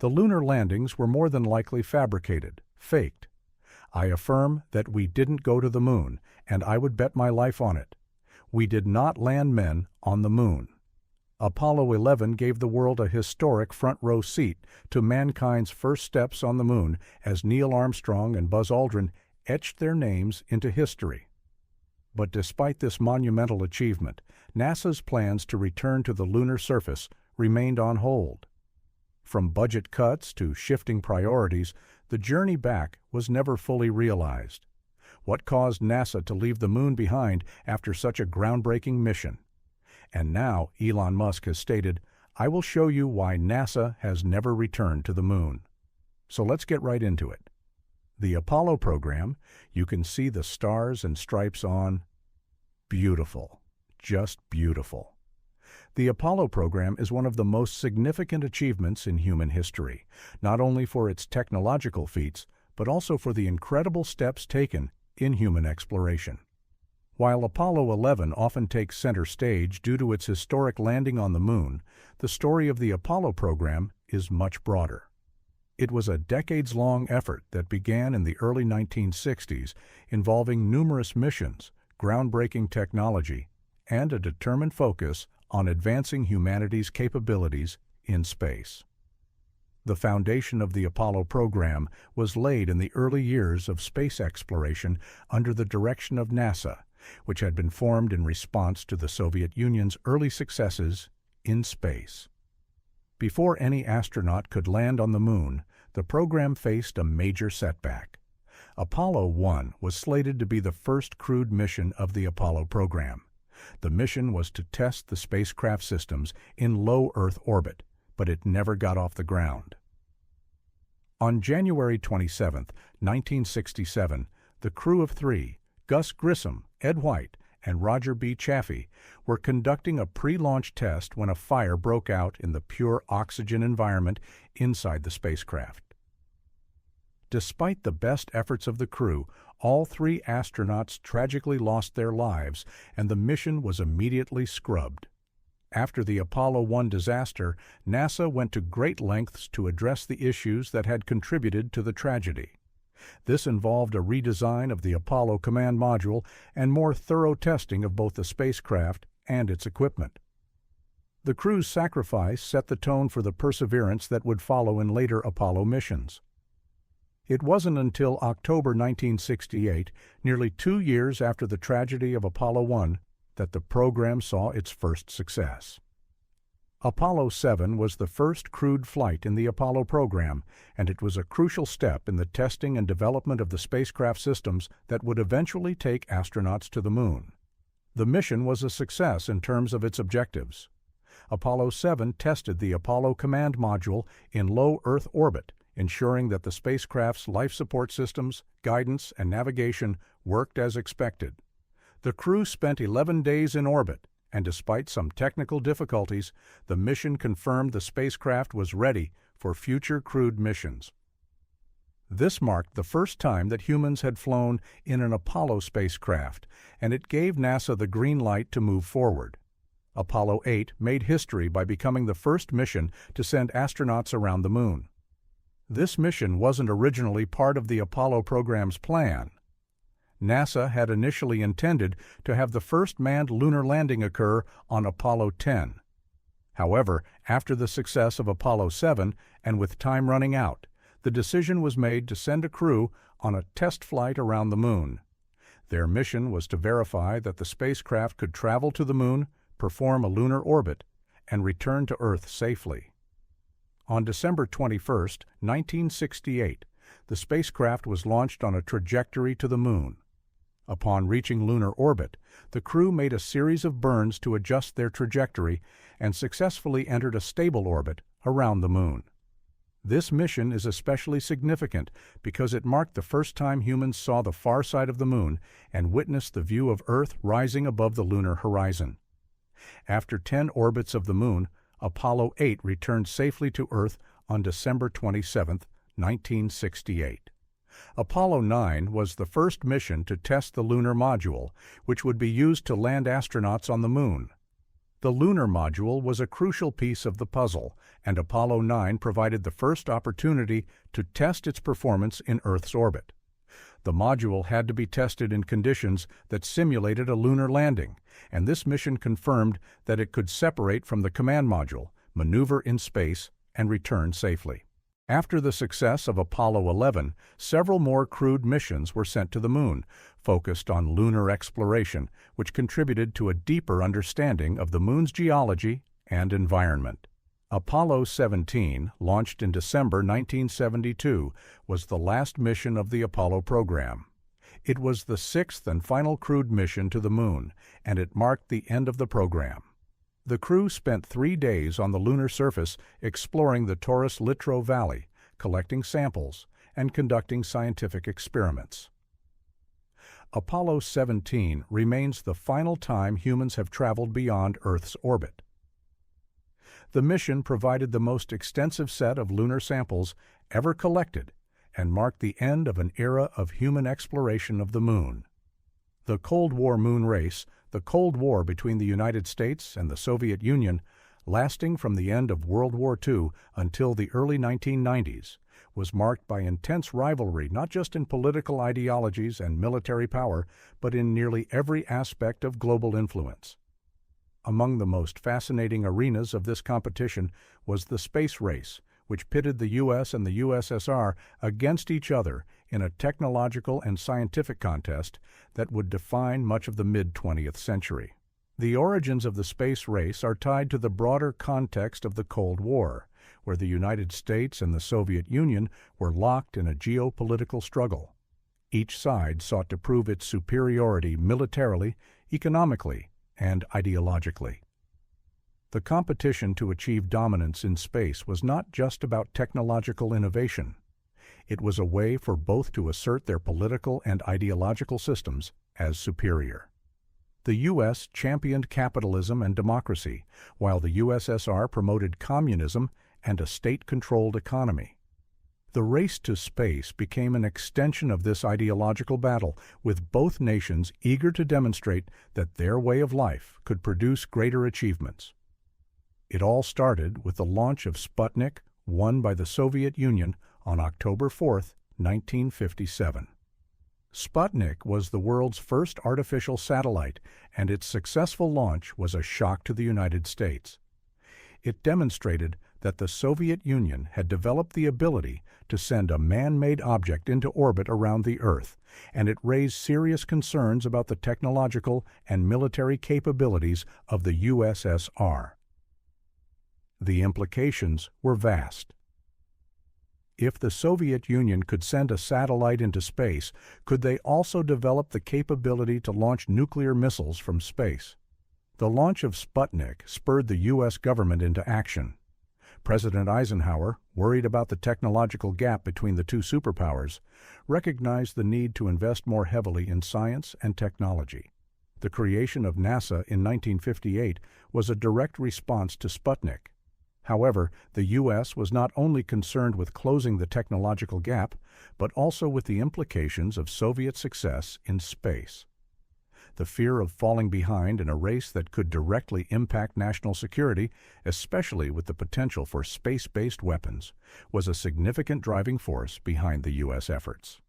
The lunar landings were more than likely fabricated, faked. I affirm that we didn't go to the moon, and I would bet my life on it. We did not land men on the moon. Apollo 11 gave the world a historic front-row seat to mankind's first steps on the moon as Neil Armstrong and Buzz Aldrin etched their names into history. But despite this monumental achievement, NASA's plans to return to the lunar surface remained on hold. From budget cuts to shifting priorities, the journey back was never fully realized. What caused NASA to leave the moon behind after such a groundbreaking mission? And now Elon Musk has stated, "I will show you why NASA has never returned to the moon." So let's get right into it. The Apollo program, you can see the stars and stripes on. Beautiful. Just beautiful. The Apollo program is one of the most significant achievements in human history, not only for its technological feats, but also for the incredible steps taken in human exploration. While Apollo 11 often takes center stage due to its historic landing on the moon, the story of the Apollo program is much broader. It was a decades-long effort that began in the early 1960s, involving numerous missions, groundbreaking technology, and a determined focus on advancing humanity's capabilities in space. The foundation of the Apollo program was laid in the early years of space exploration under the direction of NASA, which had been formed in response to the Soviet Union's early successes in space. Before any astronaut could land on the moon, the program faced a major setback. Apollo 1 was slated to be the first crewed mission of the Apollo program. The mission was to test the spacecraft systems in low Earth orbit, but it never got off the ground. On January 27, 1967, the crew of three, Gus Grissom, Ed White, and Roger B. Chaffee, were conducting a pre-launch test when a fire broke out in the pure oxygen environment inside the spacecraft. Despite the best efforts of the crew, all three astronauts tragically lost their lives, and the mission was immediately scrubbed. After the Apollo 1 disaster, NASA went to great lengths to address the issues that had contributed to the tragedy. This involved a redesign of the Apollo command module and more thorough testing of both the spacecraft and its equipment. The crew's sacrifice set the tone for the perseverance that would follow in later Apollo missions. It wasn't until October 1968, nearly 2 years after the tragedy of Apollo 1, that the program saw its first success. Apollo 7 was the first crewed flight in the Apollo program, and it was a crucial step in the testing and development of the spacecraft systems that would eventually take astronauts to the moon. The mission was a success in terms of its objectives. Apollo 7 tested the Apollo command module in low Earth orbit, ensuring that the spacecraft's life support systems, guidance, and navigation worked as expected. The crew spent 11 days in orbit, and despite some technical difficulties, the mission confirmed the spacecraft was ready for future crewed missions. This marked the first time that humans had flown in an Apollo spacecraft, and it gave NASA the green light to move forward. Apollo 8 made history by becoming the first mission to send astronauts around the moon. This mission wasn't originally part of the Apollo program's plan. NASA had initially intended to have the first manned lunar landing occur on Apollo 10. However, after the success of Apollo 7, and with time running out, the decision was made to send a crew on a test flight around the moon. Their mission was to verify that the spacecraft could travel to the moon, perform a lunar orbit, and return to Earth safely. On December 21, 1968, the spacecraft was launched on a trajectory to the moon. Upon reaching lunar orbit, the crew made a series of burns to adjust their trajectory and successfully entered a stable orbit around the moon. This mission is especially significant because it marked the first time humans saw the far side of the moon and witnessed the view of Earth rising above the lunar horizon. After 10 orbits of the moon, Apollo 8 returned safely to Earth on December 27, 1968. Apollo 9 was the first mission to test the lunar module, which would be used to land astronauts on the moon. The lunar module was a crucial piece of the puzzle, and Apollo 9 provided the first opportunity to test its performance in Earth's orbit. The module had to be tested in conditions that simulated a lunar landing, and this mission confirmed that it could separate from the command module, maneuver in space, and return safely. After the success of Apollo 11, several more crewed missions were sent to the Moon, focused on lunar exploration, which contributed to a deeper understanding of the Moon's geology and environment. Apollo 17, launched in December 1972, was the last mission of the Apollo program. It was the sixth and final crewed mission to the Moon, and it marked the end of the program. The crew spent 3 days on the lunar surface exploring the Taurus-Littrow Valley, collecting samples, and conducting scientific experiments. Apollo 17 remains the final time humans have traveled beyond Earth's orbit. The mission provided the most extensive set of lunar samples ever collected and marked the end of an era of human exploration of the Moon. The Cold War moon race, the Cold War between the United States and the Soviet Union, lasting from the end of World War II until the early 1990s, was marked by intense rivalry not just in political ideologies and military power, but in nearly every aspect of global influence. Among the most fascinating arenas of this competition was the space race, which pitted the U.S. and the USSR against each other in a technological and scientific contest that would define much of the mid-20th century. The origins of the space race are tied to the broader context of the Cold War, where the United States and the Soviet Union were locked in a geopolitical struggle. Each side sought to prove its superiority militarily, economically, and ideologically. The competition to achieve dominance in space was not just about technological innovation. It was a way for both to assert their political and ideological systems as superior. The U.S. championed capitalism and democracy, while the USSR promoted communism and a state-controlled economy. The race to space became an extension of this ideological battle, with both nations eager to demonstrate that their way of life could produce greater achievements. It all started with the launch of Sputnik, won by the Soviet Union, on October 4, 1957. Sputnik was the world's first artificial satellite, and its successful launch was a shock to the United States. It demonstrated that the Soviet Union had developed the ability to send a man-made object into orbit around the Earth, and it raised serious concerns about the technological and military capabilities of the USSR. The implications were vast. If the Soviet Union could send a satellite into space, could they also develop the capability to launch nuclear missiles from space? The launch of Sputnik spurred the U.S. government into action. President Eisenhower, worried about the technological gap between the two superpowers, recognized the need to invest more heavily in science and technology. The creation of NASA in 1958 was a direct response to Sputnik. However, the U.S. was not only concerned with closing the technological gap, but also with the implications of Soviet success in space. The fear of falling behind in a race that could directly impact national security, especially with the potential for space-based weapons, was a significant driving force behind the U.S. efforts.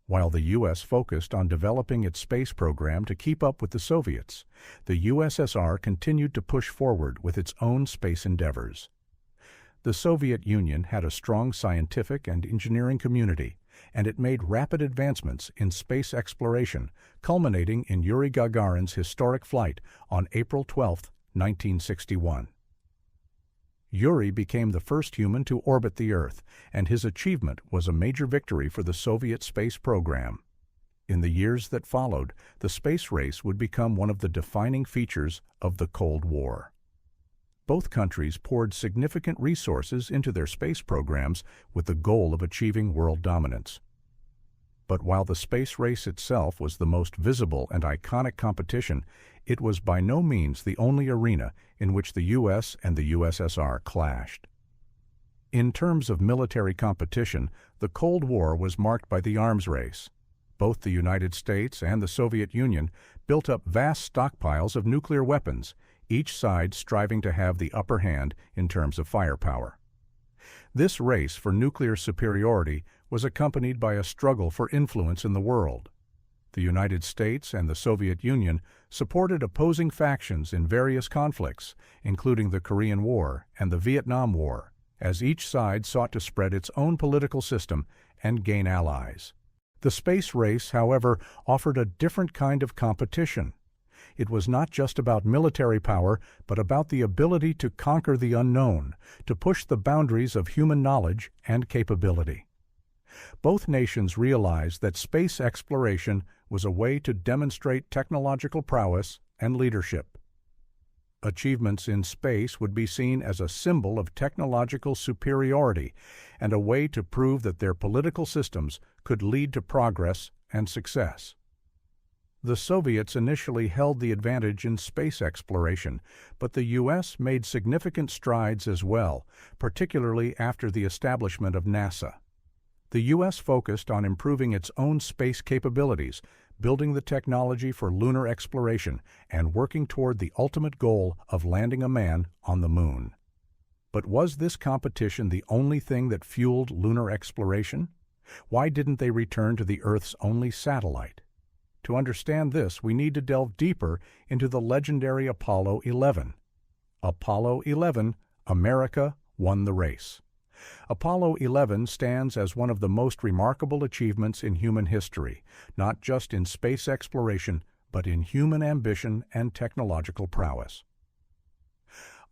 While the U.S. focused on developing its space program to keep up with the Soviets, the USSR continued to push forward with its own space endeavors. The Soviet Union had a strong scientific and engineering community, and it made rapid advancements in space exploration, culminating in Yuri Gagarin's historic flight on April 12, 1961. Yuri became the first human to orbit the Earth, and his achievement was a major victory for the Soviet space program. In the years that followed, the space race would become one of the defining features of the Cold War. Both countries poured significant resources into their space programs with the goal of achieving world dominance. But while the space race itself was the most visible and iconic competition, it was by no means the only arena in which the U.S. and the USSR clashed. In terms of military competition, the Cold War was marked by the arms race. Both the United States and the Soviet Union built up vast stockpiles of nuclear weapons, each side striving to have the upper hand in terms of firepower. This race for nuclear superiority was accompanied by a struggle for influence in the world. The United States and the Soviet Union supported opposing factions in various conflicts, including the Korean War and the Vietnam War, as each side sought to spread its own political system and gain allies. The space race, however, offered a different kind of competition. It was not just about military power, but about the ability to conquer the unknown, to push the boundaries of human knowledge and capability. Both nations realized that space exploration was a way to demonstrate technological prowess and leadership. Achievements in space would be seen as a symbol of technological superiority and a way to prove that their political systems could lead to progress and success. The Soviets initially held the advantage in space exploration, but the U.S. made significant strides as well, particularly after the establishment of NASA. The U.S. focused on improving its own space capabilities, building the technology for lunar exploration, and working toward the ultimate goal of landing a man on the moon. But was this competition the only thing that fueled lunar exploration? Why didn't they return to the Earth's only satellite? To understand this, we need to delve deeper into the legendary Apollo 11. Apollo 11, America won the race. Apollo 11 stands as one of the most remarkable achievements in human history, not just in space exploration, but in human ambition and technological prowess.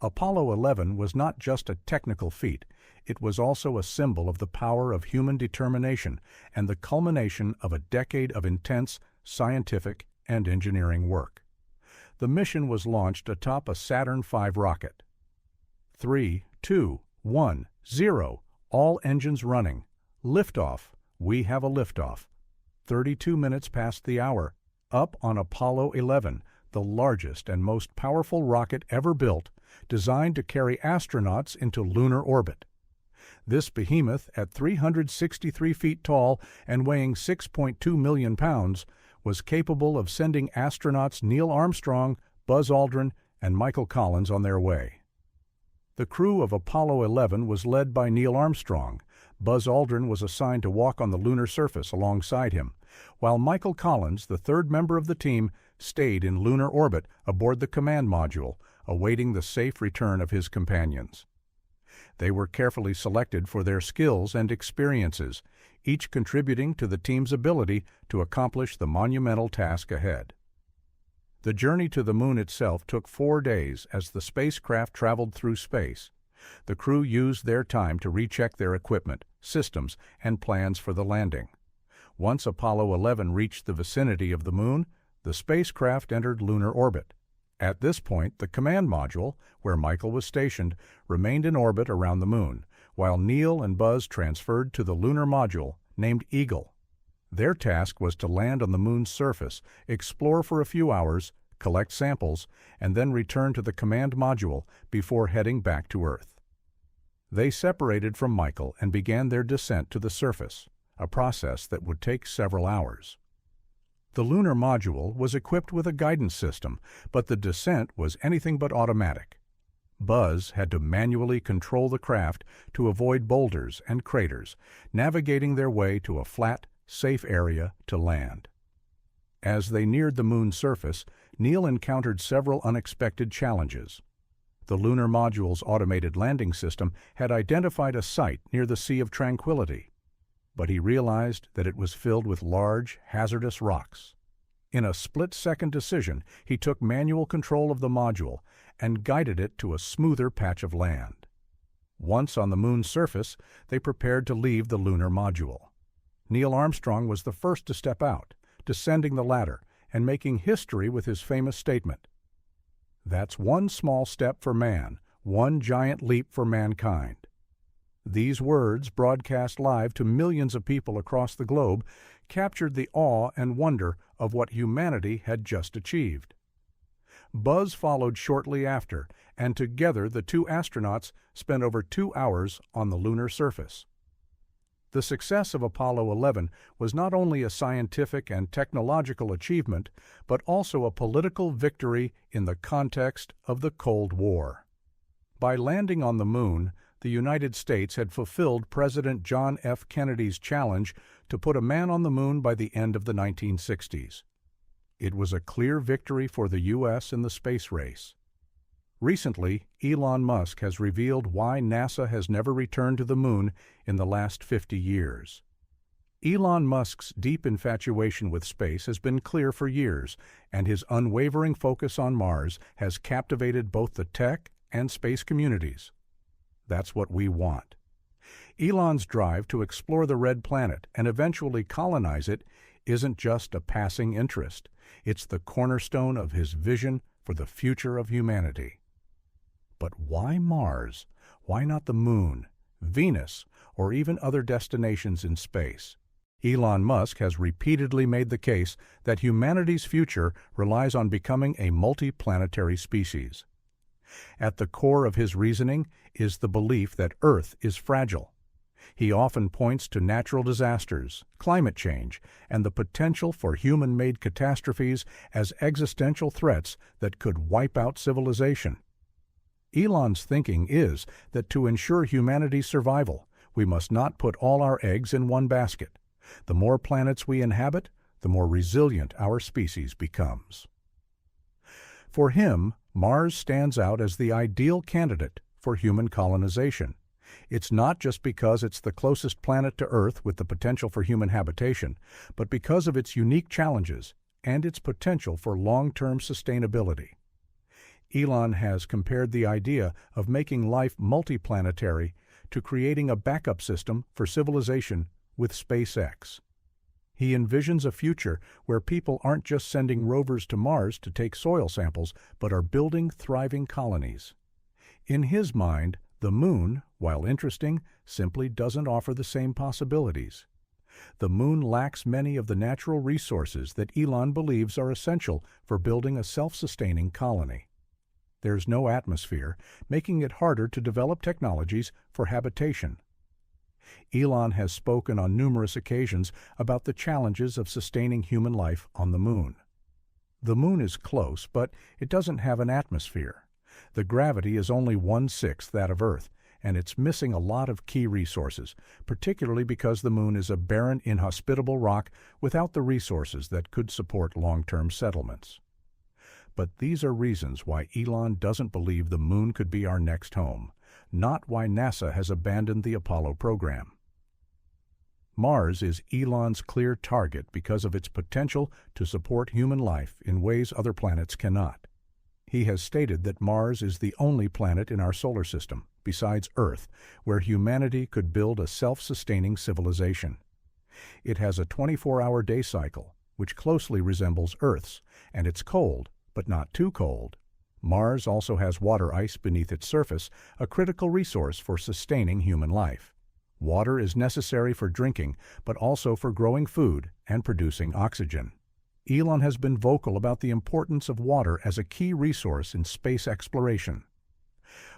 Apollo 11 was not just a technical feat, it was also a symbol of the power of human determination and the culmination of a decade of intense scientific and engineering work. The mission was launched atop a Saturn V rocket. 3, 2, 1, 0, all engines running. Liftoff. We have a liftoff. 32 minutes past the hour. Up on Apollo 11, the largest and most powerful rocket ever built, designed to carry astronauts into lunar orbit. This behemoth, at 363 feet tall and weighing 6.2 million pounds, was capable of sending astronauts Neil Armstrong, Buzz Aldrin, and Michael Collins on their way. The crew of Apollo 11 was led by Neil Armstrong. Buzz Aldrin was assigned to walk on the lunar surface alongside him, while Michael Collins, the third member of the team, stayed in lunar orbit aboard the command module, awaiting the safe return of his companions. They were carefully selected for their skills and experiences, each contributing to the team's ability to accomplish the monumental task ahead. The journey to the moon itself took 4 days as the spacecraft traveled through space. The crew used their time to recheck their equipment, systems, and plans for the landing. Once Apollo 11 reached the vicinity of the moon, the spacecraft entered lunar orbit. At this point, the command module, where Michael was stationed, remained in orbit around the moon, while Neil and Buzz transferred to the lunar module, named Eagle. Their task was to land on the moon's surface, explore for a few hours, collect samples, and then return to the command module before heading back to Earth. They separated from Michael and began their descent to the surface, a process that would take several hours. The lunar module was equipped with a guidance system, but the descent was anything but automatic. Buzz had to manually control the craft to avoid boulders and craters, navigating their way to a flat, safe area to land. As they neared the moon's surface, Neil encountered several unexpected challenges. The lunar module's automated landing system had identified a site near the Sea of Tranquility, but he realized that it was filled with large, hazardous rocks. In a split-second decision, he took manual control of the module and guided it to a smoother patch of land. Once on the moon's surface, they prepared to leave the lunar module. Neil Armstrong was the first to step out, descending the ladder and making history with his famous statement, "That's one small step for man, one giant leap for mankind." These words, broadcast live to millions of people across the globe, captured the awe and wonder of what humanity had just achieved. Buzz followed shortly after, and together the two astronauts spent over 2 hours on the lunar surface. The success of Apollo 11 was not only a scientific and technological achievement, but also a political victory in the context of the Cold War. By landing on the Moon, the United States had fulfilled President John F. Kennedy's challenge to put a man on the Moon by the end of the 1960s. It was a clear victory for the U.S. in the space race. Recently, Elon Musk has revealed why NASA has never returned to the Moon in the last 50 years. Elon Musk's deep infatuation with space has been clear for years, and his unwavering focus on Mars has captivated both the tech and space communities. That's what we want. Elon's drive to explore the red planet and eventually colonize it isn't just a passing interest. It's the cornerstone of his vision for the future of humanity. But why Mars? Why not the Moon, Venus, or even other destinations in space? Elon Musk has repeatedly made the case that humanity's future relies on becoming a multiplanetary species. At the core of his reasoning is the belief that Earth is fragile. He often points to natural disasters, climate change, and the potential for human-made catastrophes as existential threats that could wipe out civilization. Elon's thinking is that to ensure humanity's survival, we must not put all our eggs in one basket. The more planets we inhabit, the more resilient our species becomes. For him, Mars stands out as the ideal candidate for human colonization. It's not just because it's the closest planet to Earth with the potential for human habitation, but because of its unique challenges and its potential for long-term sustainability. Elon has compared the idea of making life multiplanetary to creating a backup system for civilization with SpaceX. He envisions a future where people aren't just sending rovers to Mars to take soil samples, but are building thriving colonies. In his mind, the Moon, while interesting, simply doesn't offer the same possibilities. The Moon lacks many of the natural resources that Elon believes are essential for building a self-sustaining colony. There's no atmosphere, making it harder to develop technologies for habitation. Elon has spoken on numerous occasions about the challenges of sustaining human life on the Moon. The Moon is close, but it doesn't have an atmosphere. The gravity is only 1/6 that of Earth, and it's missing a lot of key resources, particularly because the Moon is a barren, inhospitable rock without the resources that could support long-term settlements. But these are reasons why Elon doesn't believe the Moon could be our next home, not why NASA has abandoned the Apollo program. Mars is Elon's clear target because of its potential to support human life in ways other planets cannot. He has stated that Mars is the only planet in our solar system, besides Earth, where humanity could build a self-sustaining civilization. It has a 24-hour day cycle, which closely resembles Earth's, and it's cold, but not too cold. Mars also has water ice beneath its surface, a critical resource for sustaining human life. Water is necessary for drinking, but also for growing food and producing oxygen. Elon has been vocal about the importance of water as a key resource in space exploration.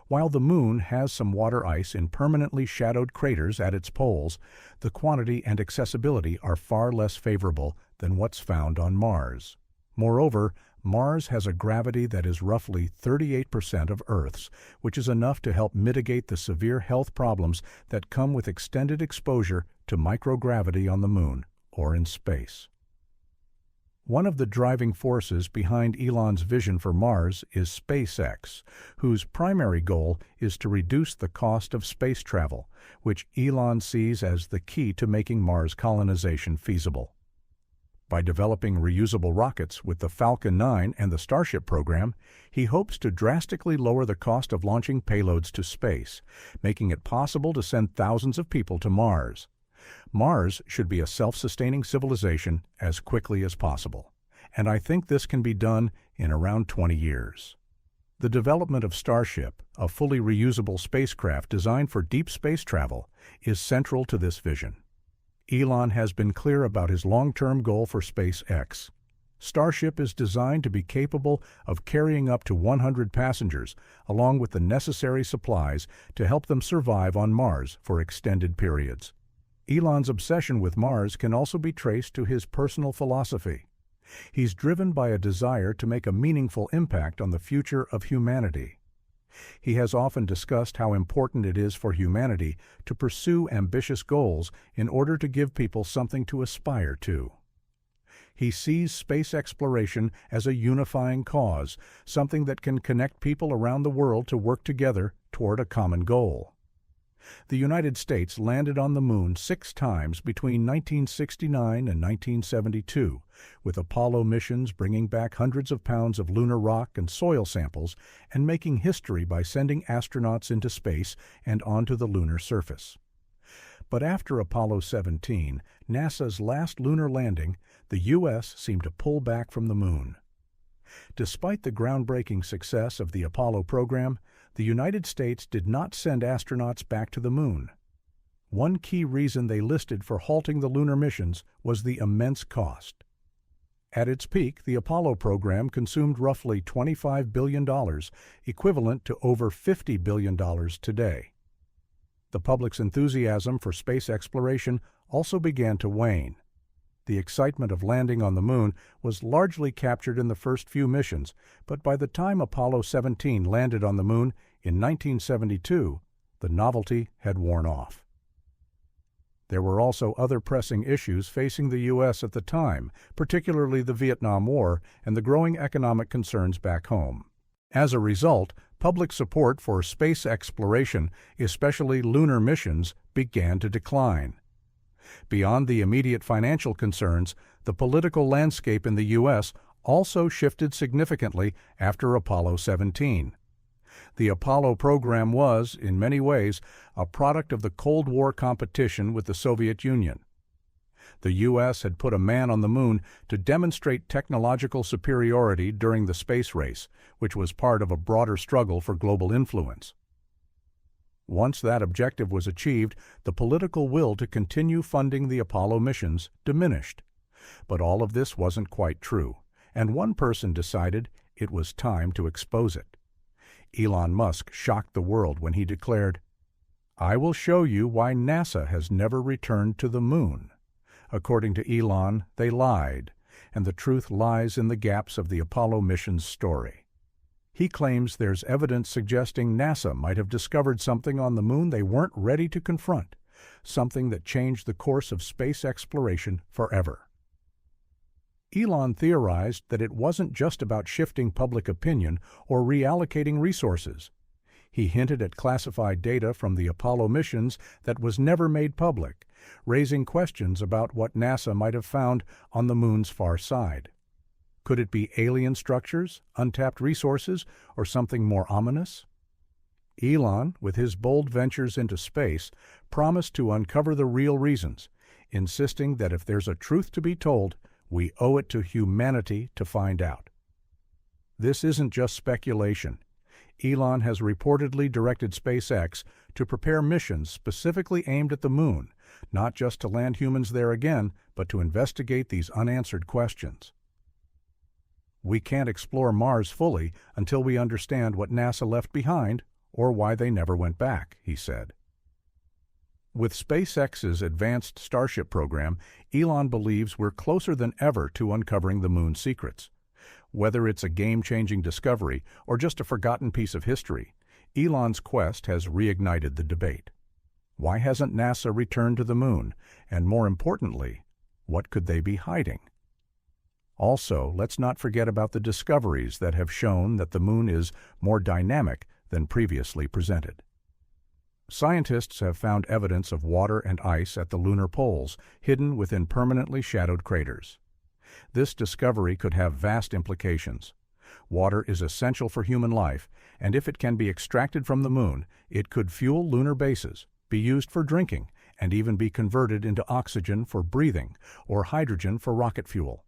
While the Moon has some water ice in permanently shadowed craters at its poles, the quantity and accessibility are far less favorable than what's found on Mars. Moreover, Mars has a gravity that is roughly 38% of Earth's, which is enough to help mitigate the severe health problems that come with extended exposure to microgravity on the Moon or in space. One of the driving forces behind Elon's vision for Mars is SpaceX, whose primary goal is to reduce the cost of space travel, which Elon sees as the key to making Mars colonization feasible. By developing reusable rockets with the Falcon 9 and the Starship program, he hopes to drastically lower the cost of launching payloads to space, making it possible to send thousands of people to Mars. Mars should be a self-sustaining civilization as quickly as possible, and I think this can be done in around 20 years. The development of Starship, a fully reusable spacecraft designed for deep space travel, is central to this vision. Elon has been clear about his long-term goal for SpaceX. Starship is designed to be capable of carrying up to 100 passengers, along with the necessary supplies to help them survive on Mars for extended periods. Elon's obsession with Mars can also be traced to his personal philosophy. He's driven by a desire to make a meaningful impact on the future of humanity. He has often discussed how important it is for humanity to pursue ambitious goals in order to give people something to aspire to. He sees space exploration as a unifying cause, something that can connect people around the world to work together toward a common goal. The United States landed on the Moon 6 times between 1969 and 1972, with Apollo missions bringing back hundreds of pounds of lunar rock and soil samples and making history by sending astronauts into space and onto the lunar surface. But after Apollo 17, NASA's last lunar landing, the U.S. seemed to pull back from the Moon. Despite the groundbreaking success of the Apollo program, the United States did not send astronauts back to the Moon. One key reason they listed for halting the lunar missions was the immense cost. At its peak, the Apollo program consumed roughly $25 billion, equivalent to over $50 billion today. The public's enthusiasm for space exploration also began to wane. The excitement of landing on the Moon was largely captured in the first few missions, but by the time Apollo 17 landed on the Moon in 1972, the novelty had worn off. There were also other pressing issues facing the U.S. at the time, particularly the Vietnam War and the growing economic concerns back home. As a result, public support for space exploration, especially lunar missions, began to decline. Beyond the immediate financial concerns, the political landscape in the U.S. also shifted significantly after Apollo 17. The Apollo program was, in many ways, a product of the Cold War competition with the Soviet Union. The U.S. had put a man on the Moon to demonstrate technological superiority during the space race, which was part of a broader struggle for global influence. Once that objective was achieved, the political will to continue funding the Apollo missions diminished. But all of this wasn't quite true, and one person decided it was time to expose it. Elon Musk shocked the world when he declared, "I will show you why NASA has never returned to the Moon." According to Elon, they lied, and the truth lies in the gaps of the Apollo mission's story. He claims there's evidence suggesting NASA might have discovered something on the Moon they weren't ready to confront, something that changed the course of space exploration forever. Elon theorized that it wasn't just about shifting public opinion or reallocating resources. He hinted at classified data from the Apollo missions that was never made public, raising questions about what NASA might have found on the Moon's far side. Could it be alien structures, untapped resources, or something more ominous? Elon, with his bold ventures into space, promised to uncover the real reasons, insisting that if there's a truth to be told, we owe it to humanity to find out. This isn't just speculation. Elon has reportedly directed SpaceX to prepare missions specifically aimed at the Moon, not just to land humans there again, but to investigate these unanswered questions. We can't explore Mars fully until we understand what NASA left behind or why they never went back, he said. With SpaceX's advanced Starship program, Elon believes we're closer than ever to uncovering the Moon's secrets. Whether it's a game-changing discovery or just a forgotten piece of history, Elon's quest has reignited the debate. Why hasn't NASA returned to the Moon? And more importantly, what could they be hiding? Also, let's not forget about the discoveries that have shown that the Moon is more dynamic than previously presented. Scientists have found evidence of water and ice at the lunar poles, hidden within permanently shadowed craters. This discovery could have vast implications. Water is essential for human life, and if it can be extracted from the Moon, it could fuel lunar bases, be used for drinking, and even be converted into oxygen for breathing or hydrogen for rocket fuel.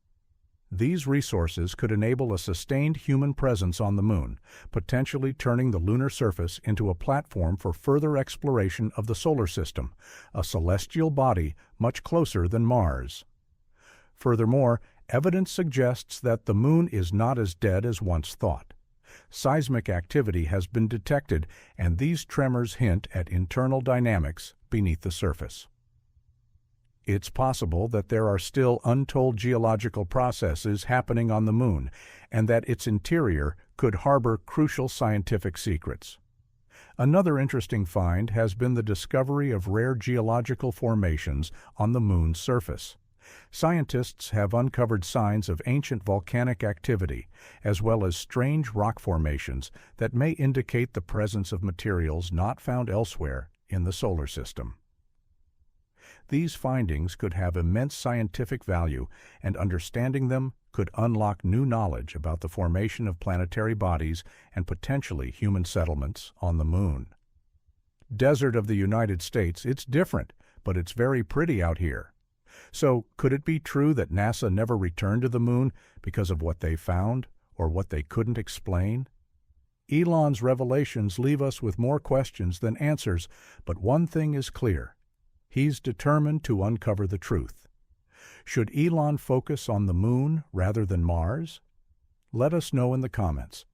These resources could enable a sustained human presence on the Moon, potentially turning the lunar surface into a platform for further exploration of the solar system, a celestial body much closer than Mars. Furthermore, evidence suggests that the Moon is not as dead as once thought. Seismic activity has been detected, and these tremors hint at internal dynamics beneath the surface. It's possible that there are still untold geological processes happening on the Moon, and that its interior could harbor crucial scientific secrets. Another interesting find has been the discovery of rare geological formations on the Moon's surface. Scientists have uncovered signs of ancient volcanic activity, as well as strange rock formations that may indicate the presence of materials not found elsewhere in the solar system. These findings could have immense scientific value, and understanding them could unlock new knowledge about the formation of planetary bodies and potentially human settlements on the Moon. Desert of the United States, it's different, but it's very pretty out here. So, could it be true that NASA never returned to the Moon because of what they found or what they couldn't explain? Elon's revelations leave us with more questions than answers, but one thing is clear. He's determined to uncover the truth. Should Elon focus on the Moon rather than Mars? Let us know in the comments.